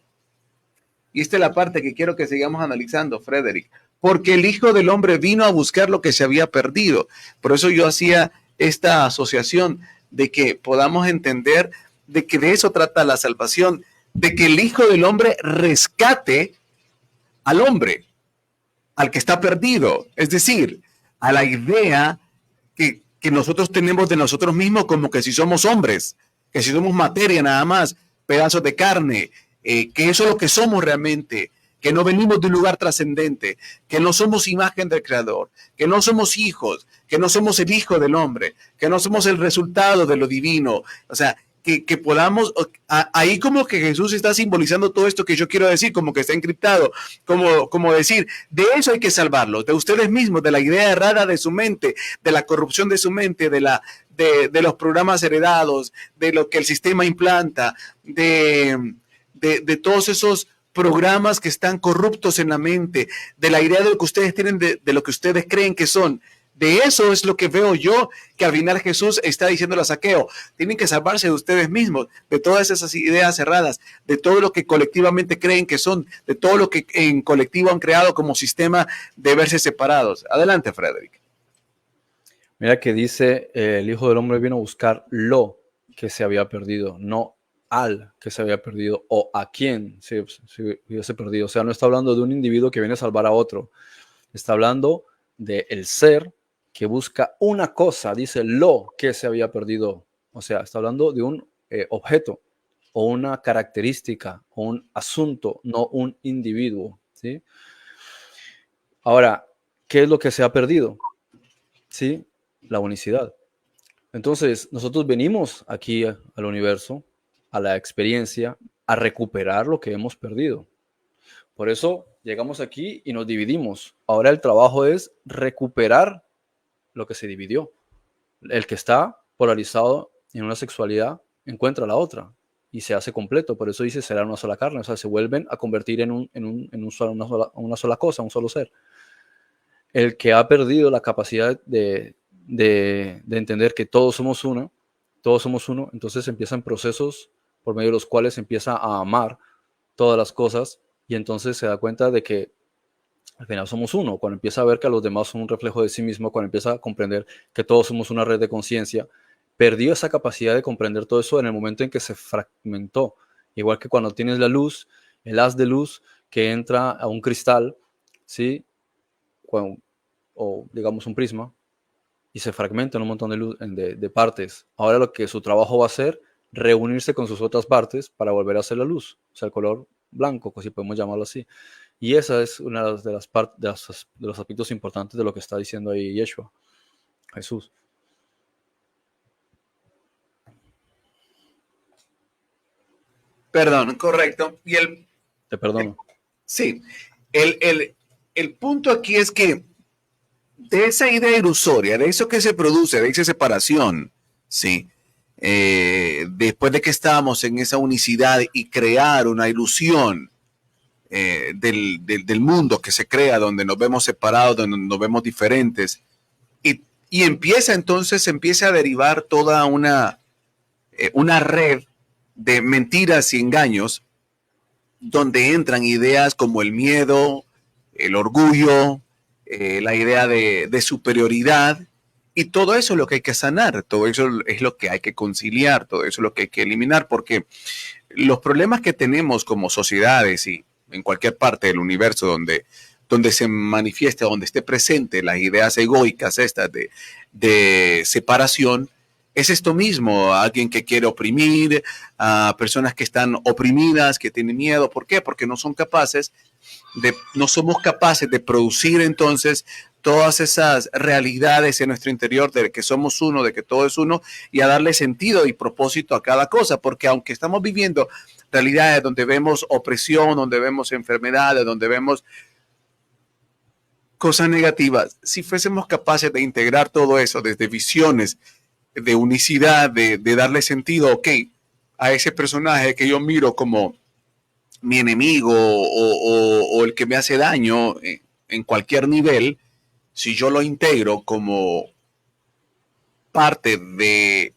Y esta es la parte que quiero que sigamos analizando, Frederick. Porque el Hijo del Hombre vino a buscar lo que se había perdido. Por eso yo hacía esta asociación de que podamos entender de que de eso trata la salvación, de que el Hijo del Hombre rescate al hombre, al que está perdido. Es decir, a la idea que nosotros tenemos de nosotros mismos como que si somos hombres, que si somos materia nada más, pedazos de carne, que eso es lo que somos realmente, que no venimos de un lugar trascendente, que no somos imagen del Creador, que no somos hijos, que no somos el Hijo del Hombre, que no somos el resultado de lo divino. O sea, que podamos, ahí como que Jesús está simbolizando todo esto que yo quiero decir, como que está encriptado, como decir, de eso hay que salvarlos, de ustedes mismos, de la idea errada de su mente, de la corrupción de su mente, de los programas heredados, de lo que el sistema implanta, de todos esos programas que están corruptos en la mente, de la idea de lo que ustedes tienen, de lo que ustedes creen que son. De eso es lo que veo yo, que al final Jesús está diciendo a Zaqueo, tienen que salvarse de ustedes mismos, de todas esas ideas cerradas, de todo lo que colectivamente creen que son, de todo lo que en colectivo han creado como sistema de verse separados. Adelante, Frederick. Mira que dice, el Hijo del Hombre vino a buscar lo que se había perdido, no al que se había perdido o a quien se hubiese perdido. O sea, no está hablando de un individuo que viene a salvar a otro. Está hablando del ser que busca una cosa, dice lo que se había perdido. O sea, está hablando de un objeto o una característica o un asunto, no un individuo, ¿sí? Ahora, ¿qué es lo que se ha perdido? ¿Sí? La unicidad. Entonces, nosotros venimos aquí al universo, a la experiencia, a recuperar lo que hemos perdido. Por eso llegamos aquí y nos dividimos. Ahora el trabajo es recuperar lo que se dividió. El que está polarizado en una sexualidad encuentra la otra y se hace completo. Por eso dice será una sola carne. O sea, se vuelven a convertir en una sola cosa, un solo ser. El que ha perdido la capacidad de entender que todos somos uno, entonces empiezan procesos por medio de los cuales empieza a amar todas las cosas y entonces se da cuenta de que al final somos uno. Cuando empieza a ver que a los demás son un reflejo de sí mismo, cuando empieza a comprender que todos somos una red de conciencia, perdió esa capacidad de comprender todo eso en el momento en que se fragmentó. Igual que cuando tienes la luz, el haz de luz que entra a un cristal, ¿sí? O digamos un prisma, y se fragmenta en un montón de partes. Ahora lo que su trabajo va a ser, reunirse con sus otras partes para volver a hacer la luz, o sea, el color blanco, si podemos llamarlo así. Y esa es una de las partes, de los aspectos importantes de lo que está diciendo ahí Yeshua, Jesús. Perdón, correcto. Te perdono. Sí, el punto aquí es que de esa idea ilusoria, de eso que se produce, de esa separación, sí, después de que estábamos en esa unicidad y crear una ilusión del mundo que se crea, donde nos vemos separados, donde nos vemos diferentes, y empieza a derivar toda una red de mentiras y engaños donde entran ideas como el miedo, el orgullo, la idea de superioridad, y todo eso es lo que hay que sanar, todo eso es lo que hay que conciliar, todo eso es lo que hay que eliminar, porque los problemas que tenemos como sociedades y en cualquier parte del universo donde se manifiesta, donde esté presente las ideas egoicas estas de separación, es esto mismo, alguien que quiere oprimir, a personas que están oprimidas, que tienen miedo. ¿Por qué? Porque no somos capaces de producir entonces todas esas realidades en nuestro interior de que somos uno, de que todo es uno, y a darle sentido y propósito a cada cosa, porque aunque estamos viviendo realidades donde vemos opresión, donde vemos enfermedades, donde vemos cosas negativas, si fuésemos capaces de integrar todo eso desde visiones de unicidad, de darle sentido, ok, a ese personaje que yo miro como mi enemigo o el que me hace daño en cualquier nivel, si yo lo integro como parte de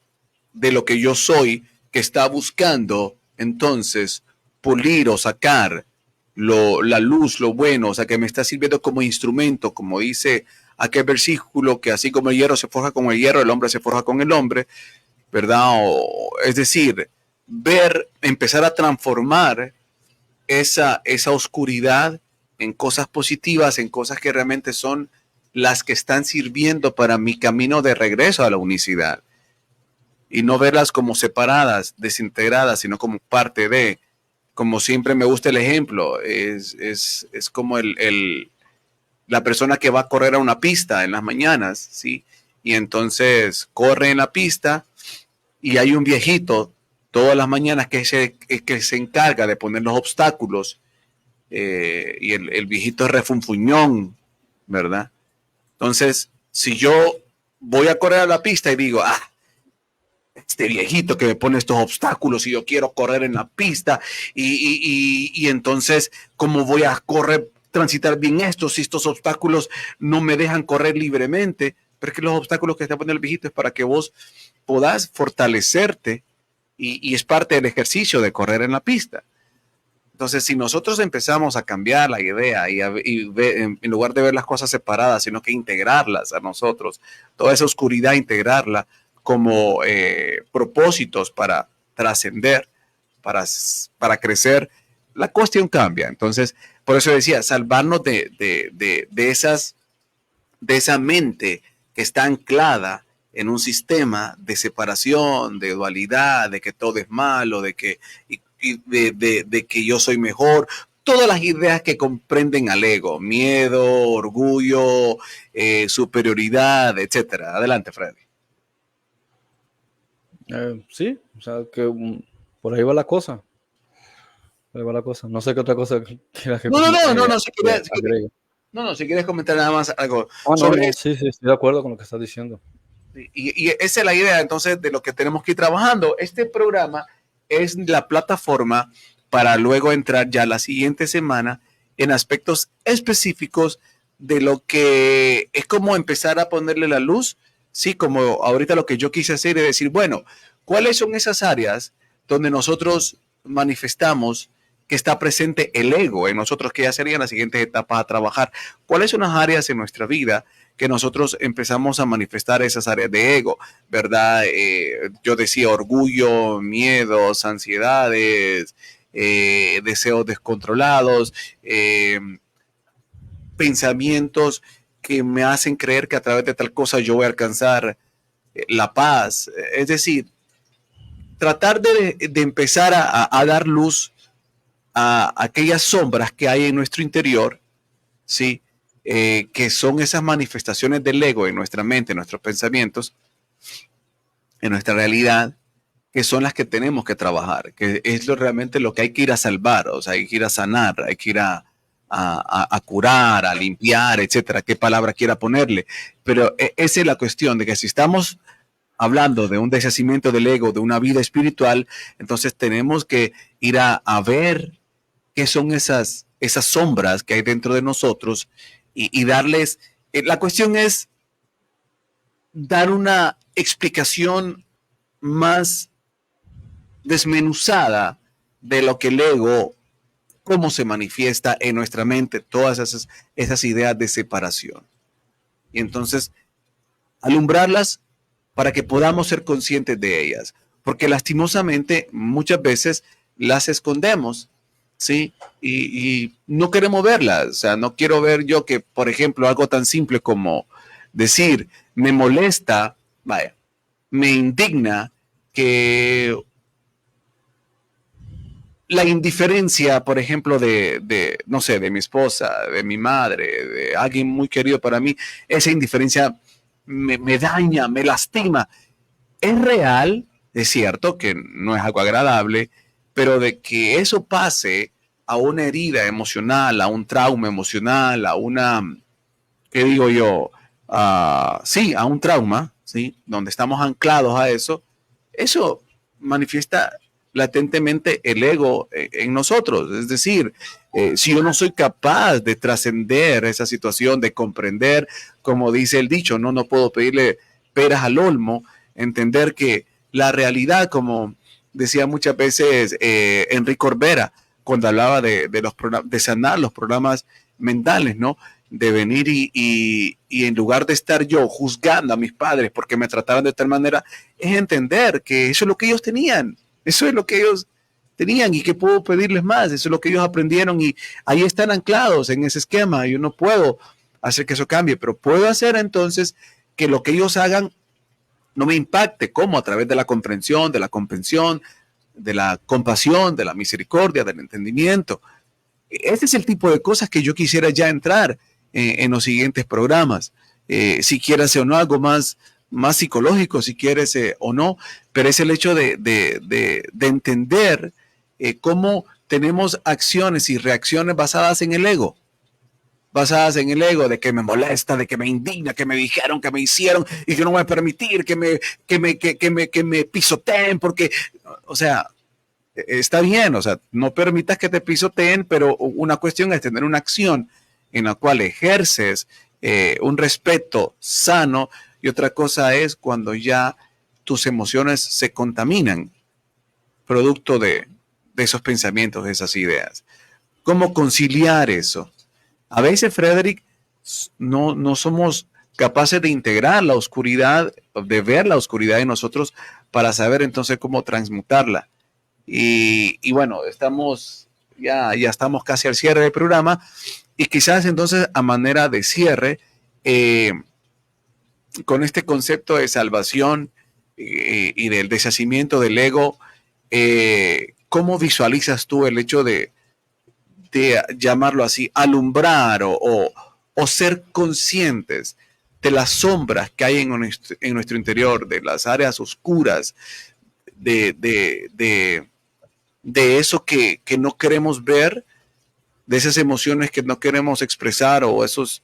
lo que yo soy, que está buscando entonces pulir o sacar la luz, lo bueno, o sea, que me está sirviendo como instrumento, como dice aquel versículo, que así como el hierro se forja con el hierro, el hombre se forja con el hombre, ¿verdad? Es decir, empezar a transformar esa oscuridad en cosas positivas, en cosas que realmente son las que están sirviendo para mi camino de regreso a la unicidad. Y no verlas como separadas, desintegradas, sino como parte de, como siempre me gusta el ejemplo, es como la persona que va a correr a una pista en las mañanas, ¿sí? Y entonces corre en la pista y hay un viejito todas las mañanas que se encarga de poner los obstáculos, y el viejito es refunfuñón, ¿verdad? Entonces, si yo voy a correr a la pista y digo, este viejito que me pone estos obstáculos y yo quiero correr en la pista y entonces, ¿cómo voy a transitar bien si estos obstáculos no me dejan correr libremente? Porque los obstáculos que está poniendo el viejito es para que vos podás fortalecerte y es parte del ejercicio de correr en la pista. Entonces, si nosotros empezamos a cambiar la idea en lugar de ver las cosas separadas, sino que integrarlas a nosotros, toda esa oscuridad, integrarla como propósitos para trascender, para crecer, la cuestión cambia. Entonces, por eso decía, salvarnos de esa mente que está anclada en un sistema de separación, de dualidad, de que todo es malo, de que yo soy mejor, todas las ideas que comprenden al ego, miedo, orgullo, superioridad, etcétera. Adelante, Freddy. Sí, o sea, que por ahí va la cosa. Por ahí va la cosa. No sé qué otra cosa quieras que, No, que agregue. si quieres comentar nada más algo Ah, no, sobre no, eso. sí, sí, estoy de acuerdo con lo que estás diciendo. Y esa es la idea entonces de lo que tenemos que ir trabajando. Este programa es la plataforma para luego entrar ya la siguiente semana en aspectos específicos de lo que es como empezar a ponerle la luz, sí, como ahorita lo que yo quise hacer es decir, bueno, ¿cuáles son esas áreas donde nosotros manifestamos que está presente el ego en nosotros, que ya serían las siguientes etapas a trabajar? ¿Cuáles son las áreas en nuestra vida que nosotros empezamos a manifestar esas áreas de ego, ¿verdad? Yo decía orgullo, miedos, ansiedades, deseos descontrolados, pensamientos que me hacen creer que a través de tal cosa yo voy a alcanzar la paz. Es decir, tratar de empezar a dar luz a aquellas sombras que hay en nuestro interior, ¿sí? Que son esas manifestaciones del ego en nuestra mente, en nuestros pensamientos, en nuestra realidad, que son las que tenemos que trabajar, que es realmente lo que hay que ir a salvar, o sea, hay que ir a sanar, hay que ir a curar, a limpiar, etcétera, qué palabra quiera ponerle. Pero esa es la cuestión de que si estamos hablando de un deshacimiento del ego, de una vida espiritual, entonces tenemos que ir a ver qué son esas sombras que hay dentro de nosotros y darles, la cuestión es dar una explicación más desmenuzada de lo que el ego, cómo se manifiesta en nuestra mente, todas esas ideas de separación. Y entonces, alumbrarlas para que podamos ser conscientes de ellas. Porque lastimosamente muchas veces las escondemos, ¿sí? Y no queremos verlas. O sea, no quiero ver yo que, por ejemplo, algo tan simple como decir, me molesta, vaya, me indigna que la indiferencia, por ejemplo, no sé, de mi esposa, de mi madre, de alguien muy querido para mí, esa indiferencia me daña, me lastima. Es real, es cierto que no es algo agradable, pero de que eso pase a una herida emocional, a un trauma emocional, a una, ¿qué digo yo? Sí, a un trauma, ¿sí? Donde estamos anclados a eso manifiesta latentemente el ego en nosotros. Es decir, si yo no soy capaz de trascender esa situación, de comprender, como dice el dicho, no puedo pedirle peras al olmo, entender que la realidad, como decía muchas veces Enrique Corbera, cuando hablaba de sanar los programas mentales, ¿no? De venir y en lugar de estar yo juzgando a mis padres porque me trataban de tal manera, es entender que eso es lo que ellos tenían, eso es lo que ellos tenían y que puedo pedirles más, eso es lo que ellos aprendieron y ahí están anclados en ese esquema. Yo no puedo hacer que eso cambie, pero puedo hacer entonces que lo que ellos hagan no me impacte, como a través de la comprensión, de la comprensión, de la compasión, de la misericordia, del entendimiento. Este es el tipo de cosas que yo quisiera ya entrar en los siguientes programas. Si quieres o no, algo más psicológico, si quieres o no, pero es el hecho de entender cómo tenemos acciones y reacciones basadas en el ego, de que me molesta, de que me indigna, que me dijeron, que me hicieron, y yo no voy a permitir que me pisoteen, porque, o sea, está bien, o sea, no permitas que te pisoteen, pero una cuestión es tener una acción en la cual ejerces un respeto sano y otra cosa es cuando ya tus emociones se contaminan producto de esos pensamientos, de esas ideas. ¿Cómo conciliar eso? A veces, Frederick, no somos capaces de integrar la oscuridad, de ver la oscuridad en nosotros para saber entonces cómo transmutarla. Y bueno, ya estamos casi al cierre del programa y quizás entonces a manera de cierre, con este concepto de salvación y del deshacimiento del ego, ¿cómo visualizas tú el hecho de llamarlo así, alumbrar o ser conscientes de las sombras que hay en nuestro interior, de las áreas oscuras, de eso que no queremos ver, de esas emociones que no queremos expresar o esos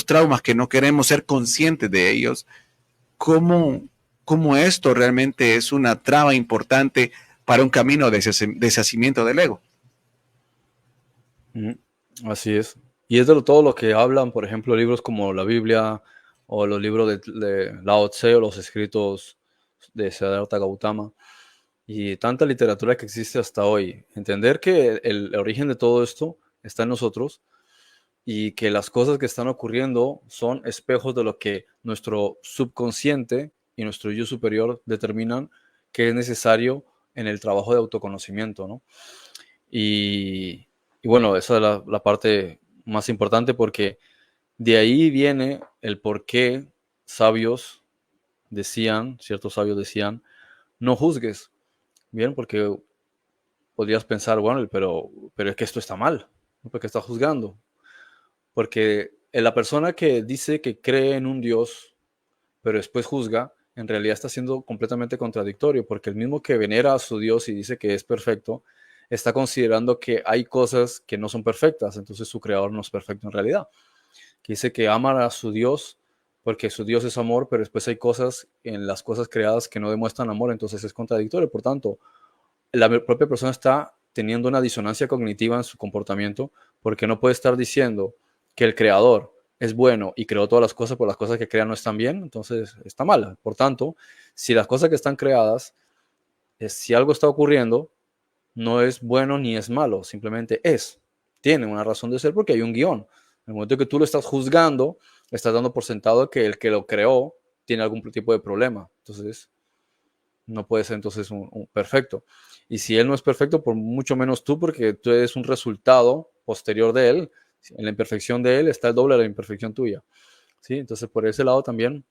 traumas que no queremos ser conscientes de ellos, cómo esto realmente es una traba importante para un camino de deshacimiento del ego. Así es. Y es de todo lo que hablan, por ejemplo, libros como la Biblia o los libros de Lao Tse o los escritos de Siddhartha Gautama y tanta literatura que existe hasta hoy. Entender que el origen de todo esto está en nosotros y que las cosas que están ocurriendo son espejos de lo que nuestro subconsciente y nuestro yo superior determinan que es necesario en el trabajo de autoconocimiento, ¿no? Y bueno, esa es la parte más importante porque de ahí viene el por qué ciertos sabios decían, no juzgues, bien, porque podrías pensar, bueno, pero es que esto está mal, ¿no? ¿Por qué estás juzgando? Porque la persona que dice que cree en un Dios, pero después juzga, en realidad está siendo completamente contradictorio, porque el mismo que venera a su Dios y dice que es perfecto, está considerando que hay cosas que no son perfectas, entonces su creador no es perfecto en realidad. Que dice que ama a su Dios porque su Dios es amor, pero después hay cosas en las cosas creadas que no demuestran amor, entonces es contradictorio. Por tanto, la propia persona está teniendo una disonancia cognitiva en su comportamiento porque no puede estar diciendo que el creador es bueno y creó todas las cosas, por las cosas que crea no están bien, entonces está mal. Por tanto, si las cosas que están creadas, si algo está ocurriendo, no es bueno ni es malo, simplemente tiene una razón de ser porque hay un guión. En el momento que tú lo estás juzgando, estás dando por sentado que el que lo creó tiene algún tipo de problema. Entonces, no puede ser entonces un perfecto. Y si él no es perfecto, por mucho menos tú, porque tú eres un resultado posterior de él. En la imperfección de él está el doble de la imperfección tuya. ¿Sí? Entonces, por ese lado también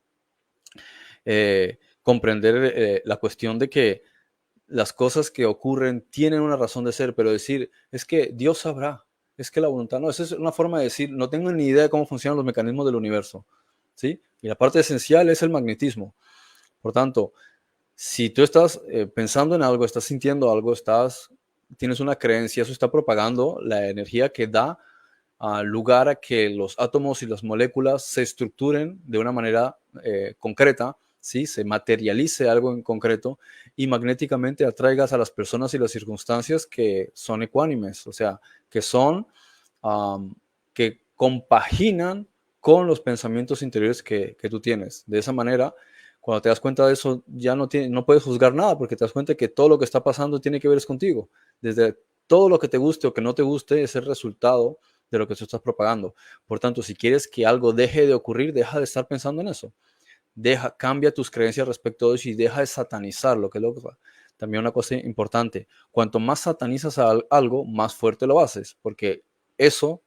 comprender la cuestión de que las cosas que ocurren tienen una razón de ser, pero decir, es que Dios sabrá, es que la voluntad, no, esa es una forma de decir, no tengo ni idea de cómo funcionan los mecanismos del universo, ¿sí? Y la parte esencial es el magnetismo. Por tanto, si tú estás pensando en algo, estás sintiendo algo, tienes una creencia, eso está propagando la energía que da lugar a que los átomos y las moléculas se estructuren de una manera concreta, ¿sí? Se materialice algo en concreto y magnéticamente atraigas a las personas y las circunstancias que son ecuánimes, o sea, que son, que compaginan con los pensamientos interiores que tú tienes. De esa manera, cuando te das cuenta de eso, ya no puedes juzgar nada porque te das cuenta que todo lo que está pasando tiene que ver contigo. Desde todo lo que te guste o que no te guste es el resultado de lo que tú estás propagando. Por tanto, si quieres que algo deje de ocurrir, deja de estar pensando en eso. Cambia tus creencias respecto a eso y deja de satanizarlo, que es también una cosa importante. Cuanto más satanizas algo, más fuerte lo haces, porque eso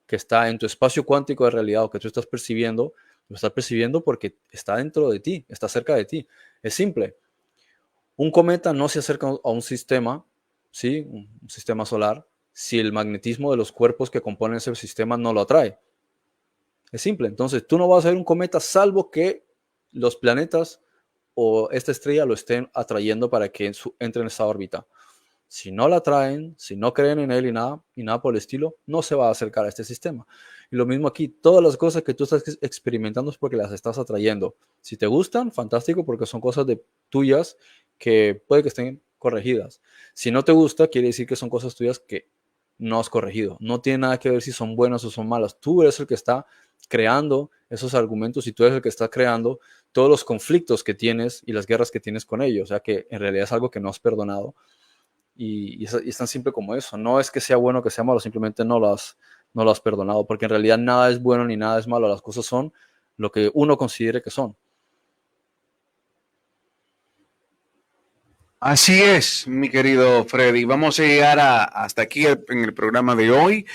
que está en tu espacio cuántico de realidad o que tú estás percibiendo, lo estás percibiendo porque está dentro de ti, está cerca de ti. Es simple. Un cometa no se acerca a un sistema, ¿sí? Un sistema solar, si el magnetismo de los cuerpos que componen ese sistema no lo atrae. Es simple. Entonces, tú no vas a ver un cometa salvo que los planetas o esta estrella lo estén atrayendo para que entre en esa órbita. Si no la atraen, si no creen en él y nada por el estilo, no se va a acercar a este sistema. Y lo mismo aquí, todas las cosas que tú estás experimentando es porque las estás atrayendo. Si te gustan, fantástico, porque son cosas tuyas que puede que estén corregidas. Si no te gusta, quiere decir que son cosas tuyas que no has corregido. No tiene nada que ver si son buenas o son malas. Tú eres el que está creando esos argumentos y tú eres el que está creando todos los conflictos que tienes y las guerras que tienes con ellos. O sea que en realidad es algo que no has perdonado. Y es tan simple como eso. No es que sea bueno o que sea malo, simplemente no lo has perdonado, porque en realidad nada es bueno ni nada es malo. Las cosas son lo que uno considere que son. Así es, mi querido Freddy. Vamos a llegar hasta aquí en el programa de hoy,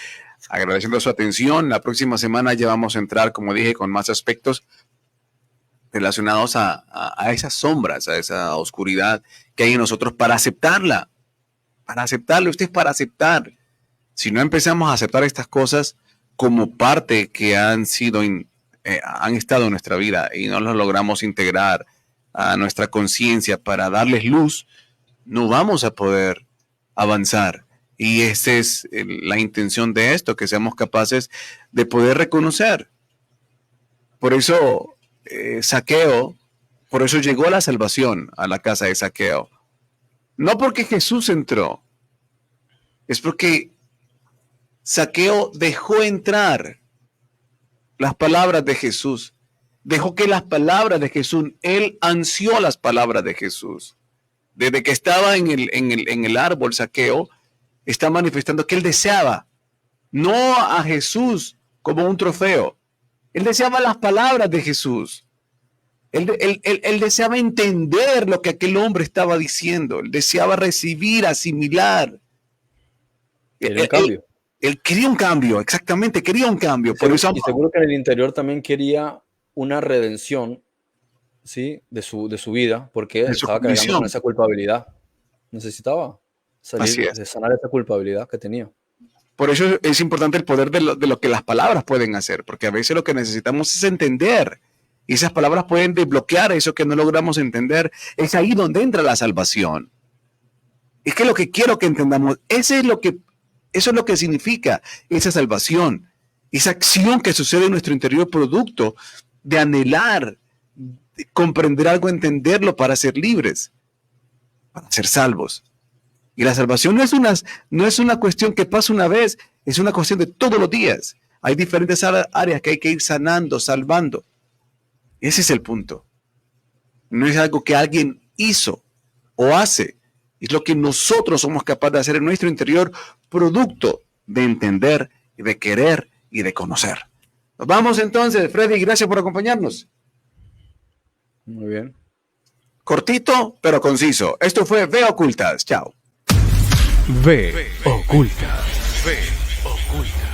agradeciendo su atención. La próxima semana ya vamos a entrar, como dije, con más aspectos relacionados a esas sombras, a esa oscuridad que hay en nosotros para aceptarla. Para aceptarla, usted es para aceptar. Si no empezamos a aceptar estas cosas como parte que han estado en nuestra vida y no las logramos integrar a nuestra conciencia para darles luz, no vamos a poder avanzar. Y esa es la intención de esto, que seamos capaces de poder reconocer. Por eso Zaqueo, por eso llegó la salvación a la casa de Zaqueo. No porque Jesús entró, es porque Zaqueo dejó entrar las palabras de Jesús. Dejó que las palabras de Jesús, él ansió las palabras de Jesús. Desde que estaba en el árbol, Zaqueo está manifestando que él deseaba no a Jesús como un trofeo. Él deseaba las palabras de Jesús. Él deseaba entender lo que aquel hombre estaba diciendo. Él deseaba recibir, asimilar. Quería un cambio. Él quería un cambio, exactamente, quería un cambio. Por eso, y seguro que en el interior también quería una redención, ¿sí? de su vida, porque estaba cargando con esa culpabilidad. Necesitaba salir, de sanar esa culpabilidad que tenía. Por eso es importante el poder de lo que las palabras pueden hacer, porque a veces lo que necesitamos es entender. Y esas palabras pueden desbloquear eso que no logramos entender. Es ahí donde entra la salvación. Es que lo que quiero que entendamos, eso es lo que significa esa salvación. Esa acción que sucede en nuestro interior producto de anhelar, de comprender algo, entenderlo para ser libres, para ser salvos. Y la salvación no es una cuestión que pasa una vez, es una cuestión de todos los días. Hay diferentes áreas que hay que ir sanando, salvando. Ese es el punto. No es algo que alguien hizo o hace. Es lo que nosotros somos capaces de hacer en nuestro interior, producto de entender, de querer y de conocer. Nos vamos entonces, Freddy, gracias por acompañarnos. Muy bien. Cortito, pero conciso. Esto fue Ve Ocultas. Chao. Ve Ocultas. Ve Ocultas.